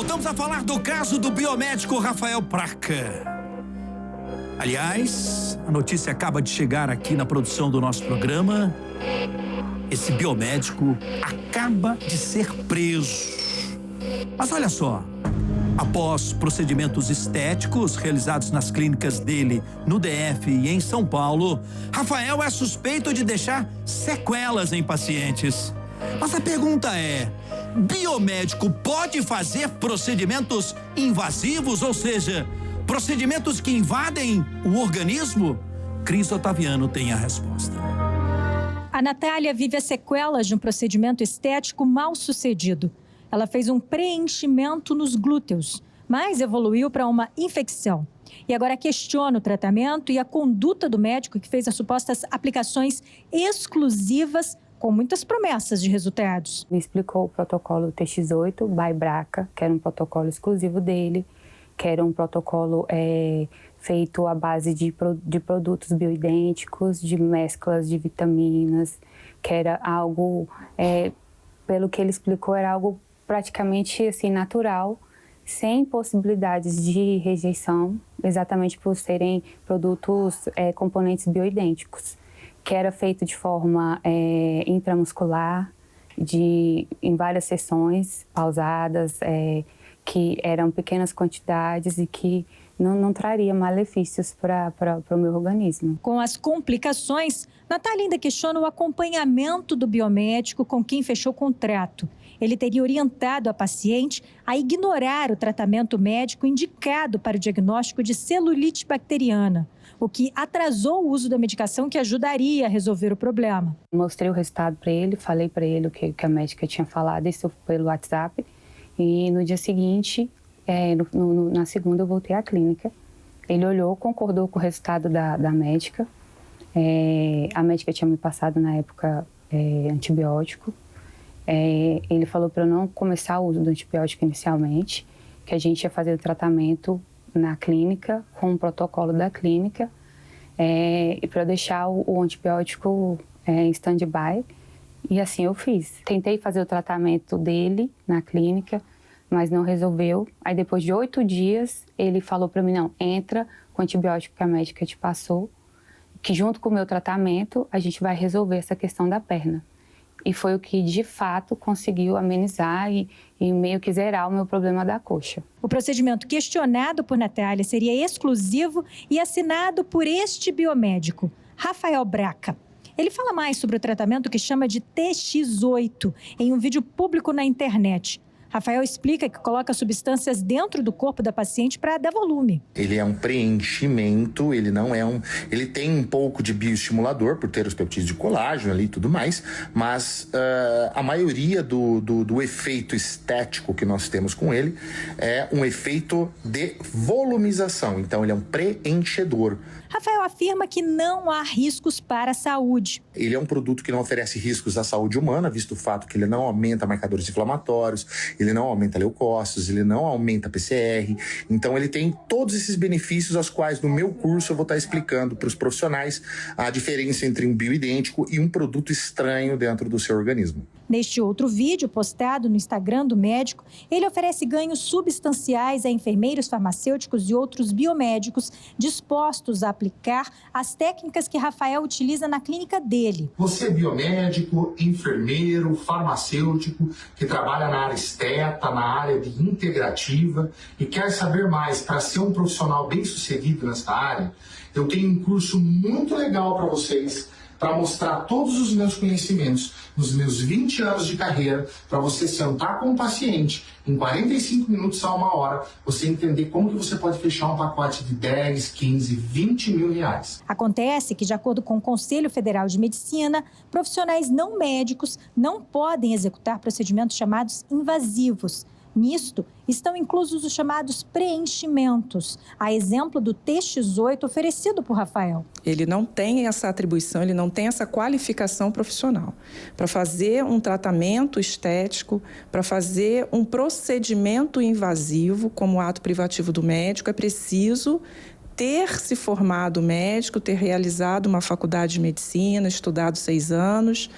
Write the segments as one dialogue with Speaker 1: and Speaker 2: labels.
Speaker 1: Voltamos a falar do caso do biomédico Rafael Braca. Aliás, a notícia acaba de chegar aqui na produção do nosso programa. Esse biomédico acaba de ser preso. Mas olha só, após procedimentos estéticos realizados nas clínicas dele no DF e em São Paulo, Rafael é suspeito de deixar sequelas em pacientes. Mas a pergunta é: biomédico pode fazer procedimentos invasivos, ou seja, procedimentos que invadem o organismo? Cris Otaviano tem a resposta.
Speaker 2: A Natália vive as sequelas de um procedimento estético mal sucedido. Ela fez um preenchimento nos glúteos, mas evoluiu para uma infecção. E agora questiona o tratamento e a conduta do médico que fez as supostas aplicações exclusivas com muitas promessas de resultados.
Speaker 3: Me explicou o protocolo TX8 by Braca, que era um protocolo exclusivo dele, que era um protocolo feito à base de produtos bioidênticos, de mesclas de vitaminas, que era algo, pelo que ele explicou, era algo praticamente assim, natural, sem possibilidades de rejeição, exatamente por serem produtos, componentes bioidênticos, que era feito de forma intramuscular, em várias sessões pausadas, que eram pequenas quantidades e que não traria malefícios para o meu organismo.
Speaker 2: Com as complicações, Natália ainda questiona o acompanhamento do biomédico com quem fechou o contrato. Ele teria orientado a paciente a ignorar o tratamento médico indicado para o diagnóstico de celulite bacteriana, o que atrasou o uso da medicação que ajudaria a resolver o problema.
Speaker 3: Mostrei o resultado para ele, falei para ele o que a médica tinha falado, isso pelo WhatsApp, e no dia seguinte, na segunda, eu voltei à clínica. Ele olhou, concordou com o resultado da médica. A médica tinha me passado, na época, antibiótico. Ele falou para eu não começar o uso do antibiótico inicialmente, que a gente ia fazer o tratamento na clínica, com o protocolo da clínica, e para deixar o antibiótico em stand-by. E assim eu fiz. Tentei fazer o tratamento dele na clínica, mas não resolveu. Aí depois de 8 dias, ele falou para mim, não, entra com o antibiótico que a médica te passou, que junto com o meu tratamento, a gente vai resolver essa questão da perna. E foi o que, de fato, conseguiu amenizar e meio que zerar o meu problema da coxa.
Speaker 2: O procedimento questionado por Natália seria exclusivo e assinado por este biomédico, Rafael Braca. Ele fala mais sobre o tratamento que chama de TX8 em um vídeo público na internet. Rafael explica que coloca substâncias dentro do corpo da paciente para dar volume.
Speaker 4: Ele é um preenchimento, ele tem um pouco de bioestimulador por ter os peptídeos de colágeno ali e tudo mais, mas a maioria do efeito estético que nós temos com ele é um efeito de volumização, então ele é um preenchedor.
Speaker 2: Rafael afirma que não há riscos para a saúde.
Speaker 4: Ele é um produto que não oferece riscos à saúde humana, visto o fato que ele não aumenta marcadores inflamatórios, ele não aumenta leucócitos, ele não aumenta PCR. Então ele tem todos esses benefícios aos quais no meu curso eu vou estar explicando para os profissionais a diferença entre um bioidêntico e um produto estranho dentro do seu organismo.
Speaker 2: Neste outro vídeo postado no Instagram do médico, ele oferece ganhos substanciais a enfermeiros, farmacêuticos e outros biomédicos dispostos a aplicar as técnicas que Rafael utiliza na clínica dele.
Speaker 5: Você é biomédico, enfermeiro, farmacêutico, que trabalha na área esteta, na área de integrativa e quer saber mais para ser um profissional bem-sucedido nessa área, eu tenho um curso muito legal para vocês, para mostrar todos os meus conhecimentos nos meus 20 anos de carreira, para você sentar com o paciente em 45 minutos a 1 hora, você entender como que você pode fechar um pacote de 10, 15, 20 mil reais.
Speaker 2: Acontece que, de acordo com o Conselho Federal de Medicina, profissionais não médicos não podem executar procedimentos chamados invasivos. Nisto, estão inclusos os chamados preenchimentos, a exemplo do TX8 oferecido por Rafael.
Speaker 6: Ele não tem essa atribuição, ele não tem essa qualificação profissional para fazer um tratamento estético, para fazer um procedimento invasivo como ato privativo do médico. É preciso ter se formado médico, ter realizado uma faculdade de medicina, estudado 6 anos.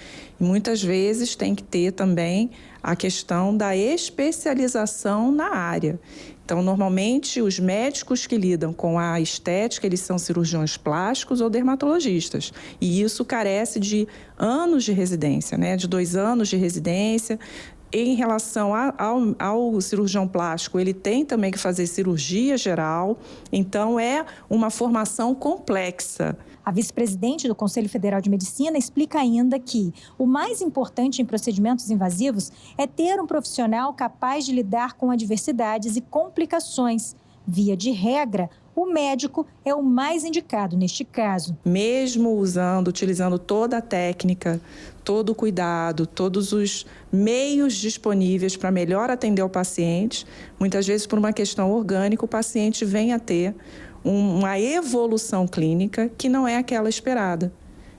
Speaker 6: Muitas vezes tem que ter também a questão da especialização na área. Então, normalmente, os médicos que lidam com a estética, eles são cirurgiões plásticos ou dermatologistas. E isso carece de anos de residência, né? De 2 anos de residência. Em relação ao cirurgião plástico, ele tem também que fazer cirurgia geral. Então, é uma formação complexa.
Speaker 2: A vice-presidente do Conselho Federal de Medicina explica ainda que o mais importante em procedimentos invasivos é ter um profissional capaz de lidar com adversidades e complicações. Via de regra, o médico é o mais indicado neste caso.
Speaker 6: Mesmo utilizando toda a técnica, todo o cuidado, todos os meios disponíveis para melhor atender o paciente, muitas vezes por uma questão orgânica, o paciente vem a ter uma evolução clínica que não é aquela esperada.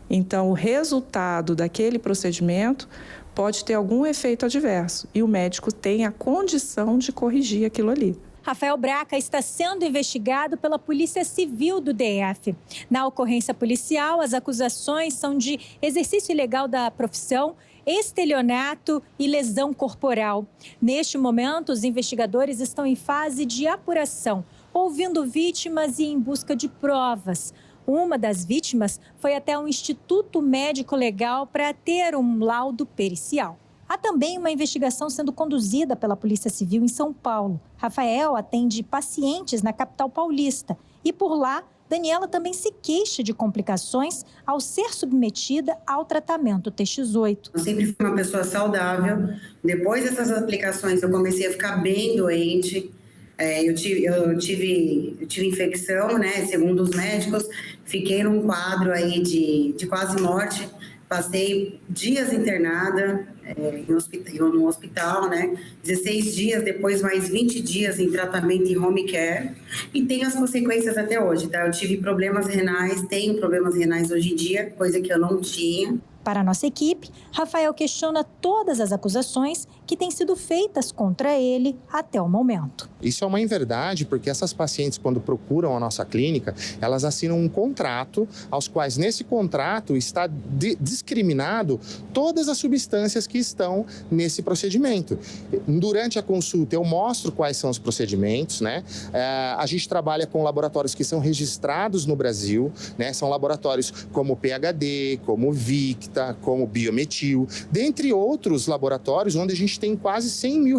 Speaker 6: Então, o resultado daquele procedimento pode ter algum efeito adverso e o médico tem a condição de corrigir aquilo ali.
Speaker 2: Rafael Braca está sendo investigado pela Polícia Civil do DF. Na ocorrência policial, as acusações são de exercício ilegal da profissão, estelionato e lesão corporal. Neste momento, os investigadores estão em fase de apuração, ouvindo vítimas e em busca de provas. Uma das vítimas foi até o Instituto Médico Legal para ter um laudo pericial. Há também uma investigação sendo conduzida pela Polícia Civil em São Paulo. Rafael atende pacientes na capital paulista e, por lá, Daniela também se queixa de complicações ao ser submetida ao tratamento TX8.
Speaker 7: Eu sempre fui uma pessoa saudável. Depois dessas aplicações, eu comecei a ficar bem doente. Eu tive infecção, né? Segundo os médicos, fiquei num quadro aí de quase morte. Passei dias internada no hospital, né? 16 dias, depois mais 20 dias em tratamento em home care. E tenho as consequências até hoje, tá? Eu tive problemas renais, tenho problemas renais hoje em dia, coisa que eu não tinha.
Speaker 2: Para a nossa equipe, Rafael questiona todas as acusações que têm sido feitas contra ele até o momento.
Speaker 4: Isso é uma inverdade, porque essas pacientes, quando procuram a nossa clínica, elas assinam um contrato, aos quais nesse contrato está discriminado todas as substâncias que estão nesse procedimento. Durante a consulta, eu mostro quais são os procedimentos, né? A gente trabalha com laboratórios que são registrados no Brasil, né? São laboratórios como PHD, como Victa, como Biometil, dentre outros laboratórios onde a gente tem quase R$100 mil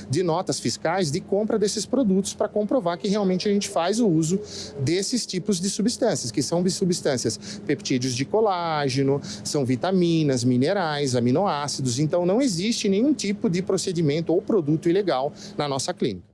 Speaker 4: de notas fiscais de compra desses produtos para comprovar que realmente a gente faz o uso desses tipos de substâncias, que são substâncias peptídeos de colágeno, são vitaminas, minerais, aminoácidos. Então, não existe nenhum tipo de procedimento ou produto ilegal na nossa clínica.